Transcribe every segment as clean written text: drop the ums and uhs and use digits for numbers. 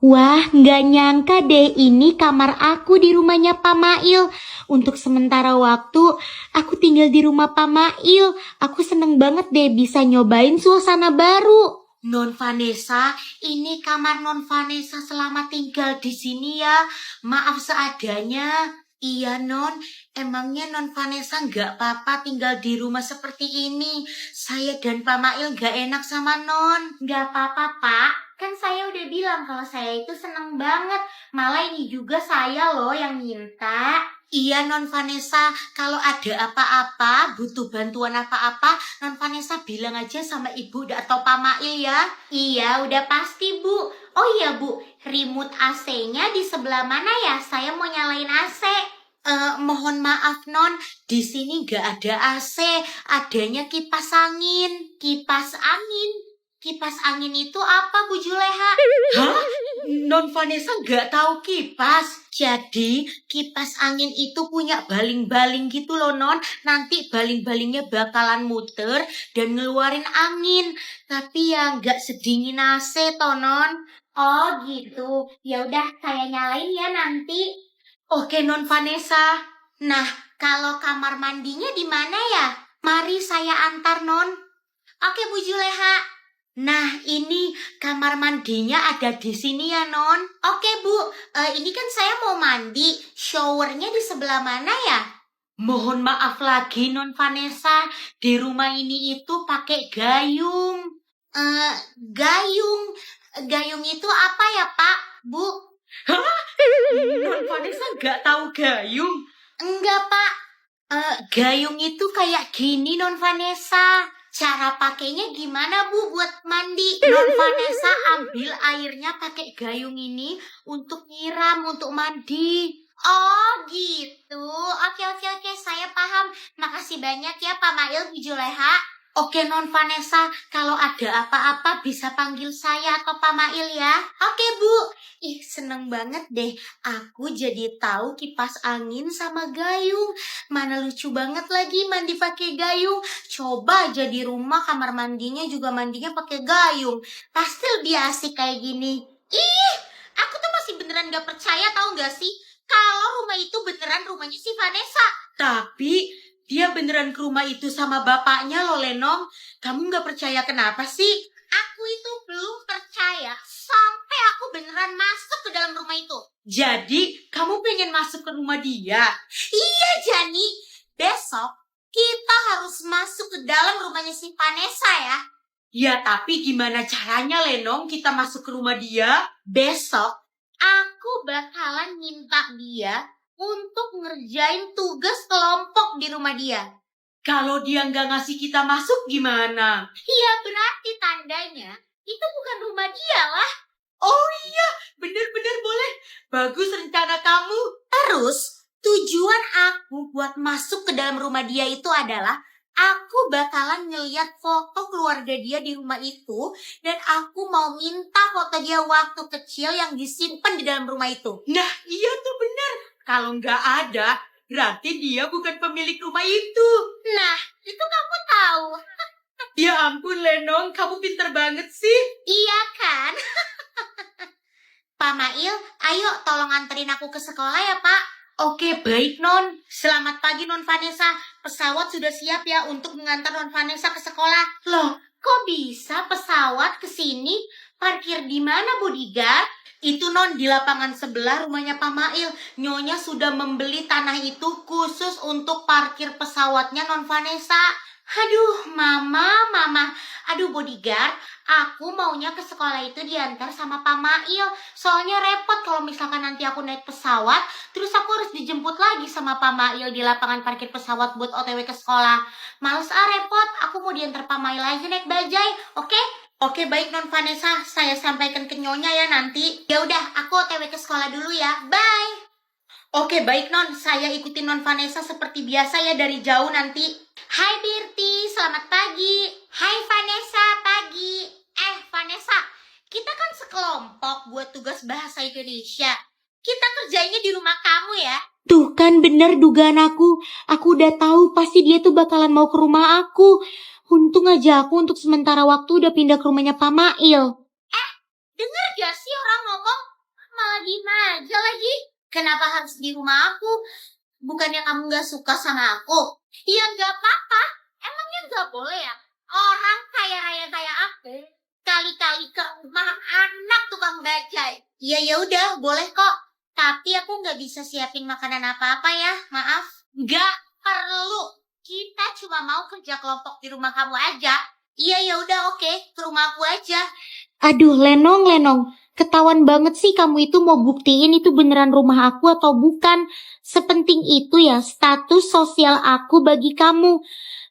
Wah, nggak nyangka deh ini kamar aku di rumahnya Pak Mail. Untuk sementara waktu, aku tinggal di rumah Pak Mail. Aku seneng banget deh bisa nyobain suasana baru. Non Vanessa, ini kamar Non Vanessa selama tinggal di sini ya. Maaf seadanya. Iya Non, emangnya Non Vanessa nggak apa-apa tinggal di rumah seperti ini. Saya dan Pak Mail nggak enak sama Non. Nggak apa-apa Pak. Kan saya udah bilang kalau saya itu seneng banget. Malah ini juga saya loh yang minta. Iya Non Vanessa, kalau ada apa-apa, butuh bantuan apa-apa, Non Vanessa bilang aja sama Ibu atau Pak Mail ya. Iya, udah pasti Bu. Oh iya Bu, remote AC-nya di sebelah mana ya? Saya mau nyalain AC. Mohon maaf Non, di sini nggak ada AC, adanya kipas angin. Kipas angin? Kipas angin itu apa Bu Juleha? Hah? Non Vanessa nggak tahu kipas. Jadi kipas angin itu punya baling-baling gitu loh Non. Nanti baling-balingnya bakalan muter dan ngeluarin angin. Tapi ya nggak sedingin AC toh Non. Oh gitu. Ya udah saya nyalain ya nanti. Oke Non Vanessa. Nah kalau kamar mandinya di mana ya? Mari saya antar Non. Oke Bu Juleha. Nah, ini kamar mandinya ada di sini ya, Non. Oke, Bu. Ini kan saya mau mandi. Showernya di sebelah mana ya? Mohon maaf lagi, Non Vanessa. Di rumah ini itu pakai gayung. Gayung. Gayung itu apa ya, Pak? Bu? Hah? Non Vanessa nggak tahu gayung? Enggak, Pak. Gayung itu kayak gini, Non Vanessa. Cara pakainya gimana Bu buat mandi? Non Vanessa ambil airnya pakai gayung ini untuk nyiram, untuk mandi. Oh gitu. Oke, saya paham. Makasih banyak ya Pak Mail, Bu Juleha. Oke Non Vanessa, kalau ada apa-apa bisa panggil saya atau Pak Mail ya. Oke Bu. Ih seneng banget deh. Aku jadi tahu kipas angin sama gayung. Mana lucu banget lagi mandi pakai gayung. Coba aja di rumah kamar mandinya juga mandinya pakai gayung. Pasti lebih asik kayak gini. Ih, aku tuh masih beneran gak percaya tahu gak sih? Kalau rumah itu beneran rumahnya si Vanessa. Tapi dia beneran ke rumah itu sama bapaknya loh Lenong. Kamu gak percaya kenapa sih? Aku itu belum percaya sampai aku beneran masuk ke dalam rumah itu. Jadi kamu pengen masuk ke rumah dia? Iya Jani, besok kita harus masuk ke dalam rumahnya si Vanessa ya. Ya tapi gimana caranya Lenong kita masuk ke rumah dia? Besok aku bakalan minta dia untuk ngerjain tugas kelompok di rumah dia. Kalau dia nggak ngasih kita masuk gimana? Iya berarti tandanya itu bukan rumah dia lah. Oh iya, bener-bener boleh. Bagus rencana kamu. Terus tujuan aku buat masuk ke dalam rumah dia itu adalah aku bakalan ngeliat foto keluarga dia di rumah itu dan aku mau minta foto dia waktu kecil yang disimpan di dalam rumah itu. Nah iya tuh bener. Kalau nggak ada, berarti dia bukan pemilik rumah itu. Nah, itu kamu tahu. Ya ampun Lenong, kamu pinter banget sih. Iya kan? Pak Mail, ayo tolong anterin aku ke sekolah ya Pak. Oke, baik Non. Selamat pagi Non Vanessa. Pesawat sudah siap ya untuk mengantar Non Vanessa ke sekolah. Loh, kok bisa pesawat ke sini? Parkir di mana bodyguard? Itu Non di lapangan sebelah rumahnya Pak Mail. Nyonya sudah membeli tanah itu khusus untuk parkir pesawatnya Non Vanessa. Aduh, Mama. Aduh bodyguard, aku maunya ke sekolah itu diantar sama Pak Mail. Soalnya repot kalau misalkan nanti aku naik pesawat, terus aku harus dijemput lagi sama Pak Mail di lapangan parkir pesawat buat OTW ke sekolah. Males repot, aku mau diantar Pak Mail aja naik bajai, oke? Oke baik Non Vanessa, saya sampaikan ke Nyonya ya nanti. Ya udah, aku OTW ke sekolah dulu ya. Bye. Oke baik Non, saya ikutin Non Vanessa seperti biasa ya dari jauh nanti. Hai Birti, selamat pagi. Hai Vanessa, pagi. Vanessa, kita kan sekelompok buat tugas bahasa Indonesia. Kita kerjainnya di rumah kamu ya. Tuh kan bener dugaan aku. Aku udah tahu pasti dia tuh bakalan mau ke rumah aku. Untung aja aku untuk sementara waktu udah pindah ke rumahnya Pak Mail. Denger gak sih orang ngomong? Kenapa harus di rumah aku? Bukannya kamu gak suka sama aku? Ya gak apa-apa. Emangnya gak boleh ya? Orang kaya raya kayak aku kali-kali ke rumah anak tukang bajai. Ya udah, boleh kok. Tapi aku nggak bisa siapin makanan apa-apa ya, maaf. Nggak perlu. Kita cuma mau kerja kelompok di rumah kamu aja. Iya ya udah oke, ke rumah aku aja. Aduh, Lenong. Ketahuan banget sih kamu itu mau buktiin itu beneran rumah aku atau bukan. Sepenting itu ya status sosial aku bagi kamu.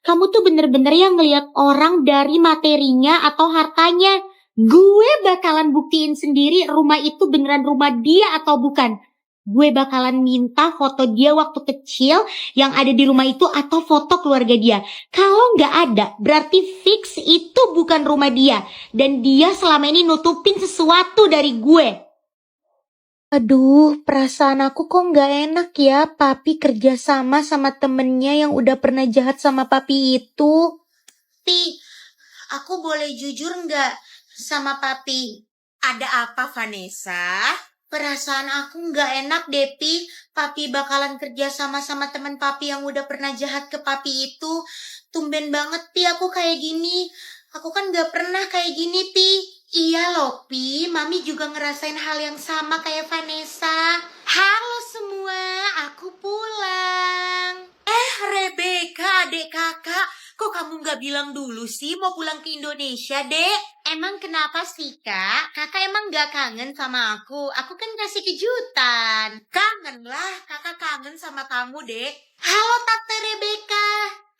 Kamu tuh bener-bener yang ngelihat orang dari materinya atau hartanya. Gue bakalan buktiin sendiri rumah itu beneran rumah dia atau bukan. Gue bakalan minta foto dia waktu kecil yang ada di rumah itu atau foto keluarga dia. Kalau nggak ada, berarti fix itu bukan rumah dia. Dan dia selama ini nutupin sesuatu dari gue. Aduh, perasaan aku kok nggak enak ya. Papi kerja sama temennya yang udah pernah jahat sama papi itu. Aku boleh jujur nggak sama papi? Ada apa, Vanessa? Perasaan aku nggak enak, Depi. Papi bakalan kerja sama teman papi yang udah pernah jahat ke papi itu. Tumben banget, Pi, aku kayak gini. Aku kan nggak pernah kayak gini, Pi. Iya loh, Pi. Mami juga ngerasain hal yang sama kayak Vanessa. Halo semua, aku pulang. Rebecca, adik kakak. Kok kamu nggak bilang dulu sih mau pulang ke Indonesia, Dek? Emang kenapa sih, Kak? Kakak emang nggak kangen sama aku? Aku kan kasih kejutan. Kangen lah, kakak kangen sama kamu, Dek. Halo, Tante Rebecca.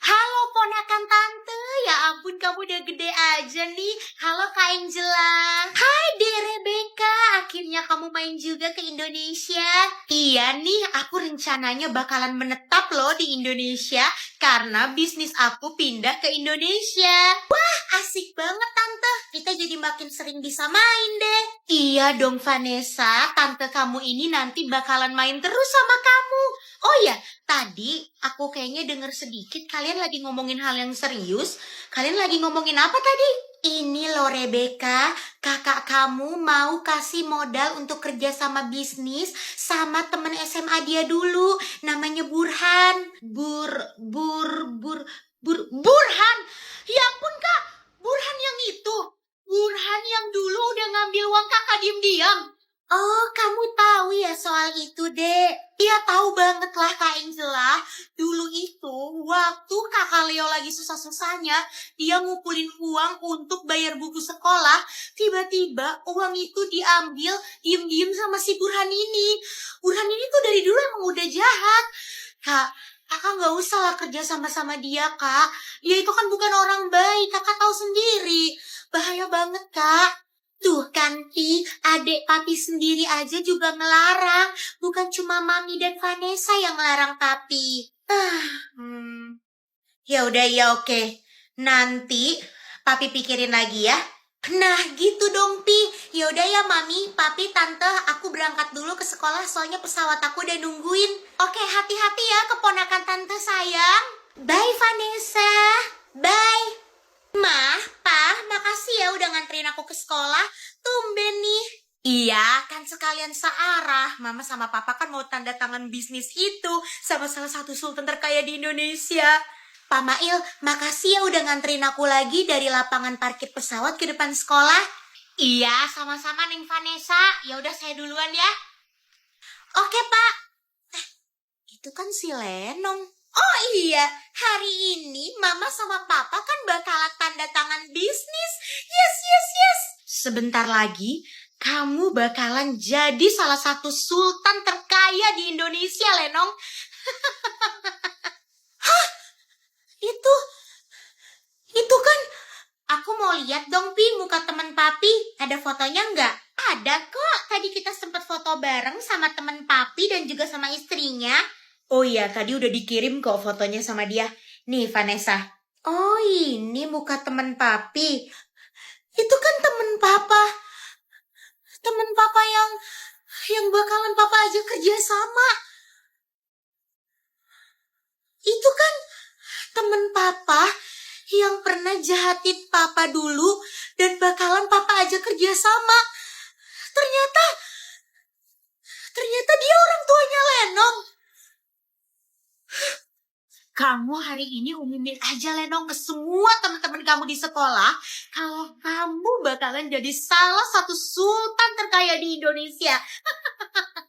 Halo, ponakan Tante. Ya ampun, kamu udah gede aja nih. Halo, Kak Angela. Hai, Dek Rebecca. Akhirnya kamu main juga ke Indonesia. Iya nih, aku rencananya bakalan menetap loh di Indonesia karena bisnis aku pindah ke Indonesia. Wah, asik banget Tante. Kita jadi makin sering bisa main deh. Iya dong Vanessa, Tante kamu ini nanti bakalan main terus sama kamu. Oh ya, tadi aku kayaknya denger sedikit kalian lagi ngomongin hal yang serius. Kalian lagi ngomongin apa tadi? Ini loh Rebecca, kakak kamu mau kasih modal untuk kerja sama bisnis sama temen SMA dia dulu. Namanya Burhan. Burhan. Ya ampun Kak, Burhan yang itu. Burhan yang dulu udah ngambil uang kakak diam-diam. Oh, kamu tahu ya soal itu, Dek? Iya, tahu banget lah, Kak Angela. Dulu itu, waktu kakak Leo lagi susah-susahnya, dia ngumpulin uang untuk bayar buku sekolah. Tiba-tiba, uang itu diambil diem-diem sama si Burhan ini. Burhan ini tuh dari dulu emang udah jahat. Kak, kakak nggak usah lah kerja sama dia, Kak. Dia itu kan bukan orang baik, kakak tahu sendiri. Bahaya banget, Kak. Tuh kan, Pi, adik papi sendiri aja juga ngelarang. Bukan cuma Mami dan Vanessa yang ngelarang papi. Ya udah ya oke. Nanti papi pikirin lagi ya. Nah gitu dong Pi. Ya udah ya Mami, Papi, Tante, aku berangkat dulu ke sekolah soalnya pesawat aku udah nungguin. Oke, hati-hati ya keponakan Tante sayang. Bye Vanessa. Bye. Mah, Pa, makasih ya udah nganterin aku ke sekolah. Tumben nih. Iya, kan sekalian searah. Mama sama Papa kan mau tanda tangan bisnis itu sama salah satu sultan terkaya di Indonesia. Pak Mail, makasih ya udah nganterin aku lagi dari lapangan parkir pesawat ke depan sekolah. Iya, sama-sama Neng Vanessa. Ya udah saya duluan ya. Oke, Pak. Itu kan si Lenong. Oh iya, hari ini Mama sama Papa kan bakalan tanda tangan bisnis. Yes. Sebentar lagi, kamu bakalan jadi salah satu sultan terkaya di Indonesia, Lenong. Hah? Itu kan, aku mau lihat dong, Pi, muka teman Papi. Ada fotonya nggak? Ada kok, tadi kita sempat foto bareng sama teman Papi dan juga sama istrinya. Oh iya, tadi udah dikirim kok fotonya sama dia. Nih, Vanessa. Oh, ini muka teman Papi. Itu kan teman Papa. Teman Papa yang bakalan Papa ajak kerja sama. Itu kan teman Papa yang pernah jahatin Papa dulu dan bakalan Papa ajak kerja sama. Ternyata dia orang tua Kamu hari ini umumin aja Lenong ke semua teman-teman kamu di sekolah kalau kamu bakalan jadi salah satu sultan terkaya di Indonesia.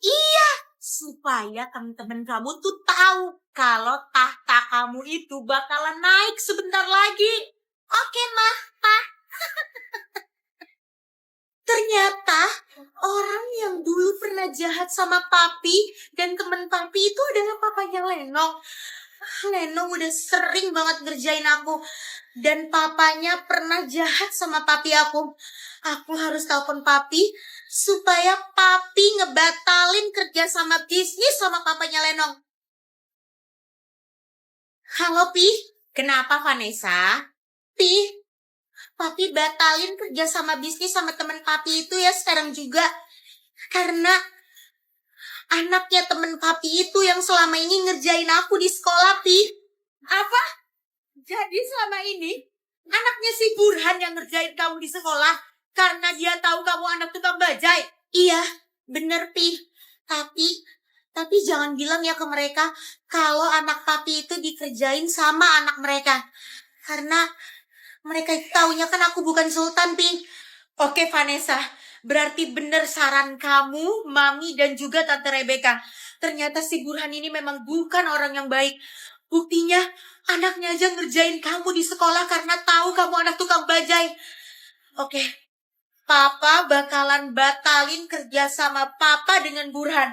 Iya, supaya teman-teman kamu tuh tahu kalau tahta kamu itu bakalan naik sebentar lagi. Oke, Mah, Pak. Ternyata orang yang dulu pernah jahat sama Papi dan teman Papi itu adalah papanya Lenong. Lenong udah sering banget ngerjain aku. Dan papanya pernah jahat sama papi aku. Aku harus telepon papi supaya papi ngebatalin kerja sama bisnis sama papanya Lenong. Halo, Pi. Kenapa, Vanessa? Pi, papi batalin kerja sama bisnis sama temen papi itu ya sekarang juga. Karena anaknya temen papi itu yang selama ini ngerjain aku di sekolah, Pi. Apa? Jadi selama ini anaknya si Burhan yang ngerjain kamu di sekolah karena dia tahu kamu anak tukang bajai. Iya, bener Pi. Tapi jangan bilang ya ke mereka kalau anak papi itu dikerjain sama anak mereka. Karena mereka taunya kan aku bukan sultan, Pi. Oke, Vanessa. Berarti bener saran kamu, Mami, dan juga Tante Rebecca. Ternyata si Burhan ini memang bukan orang yang baik. Buktinya, anaknya aja ngerjain kamu di sekolah karena tahu kamu anak tukang bajai. Oke, Papa bakalan batalin kerja sama Papa dengan Burhan.